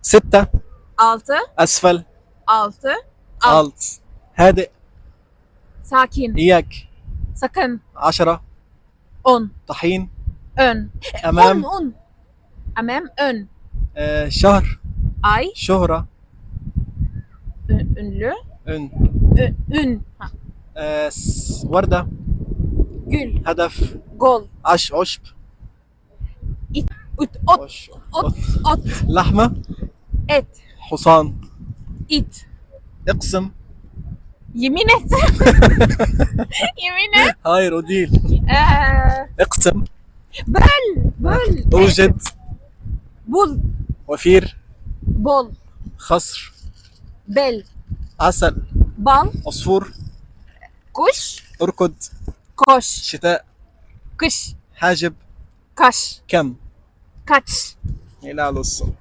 6. 6. أسفل. 6. alt. هادئ. Sakin. إياك. Sakın. 10. 10. طحين. Ön. أمام. 10. Amam. Ön. شهر. Ay. شهرة. Ünlü. ün. Ün. وردة. Gül. هدف. Gol. عشب. İt. Ot. Ot. Ot. لحمة. Et. حصان. İt. اقسم. Yemin et. Yemin et. hayır o değil. اقسم. Böl. أوجد. Bul. وفير. Bol. خصر. Bel. عسل. Bal. عصفور. Kuş. اركض. Koş. شتاء. Kış. حاجب. Kaş. كم. Kaç. Helal olsun.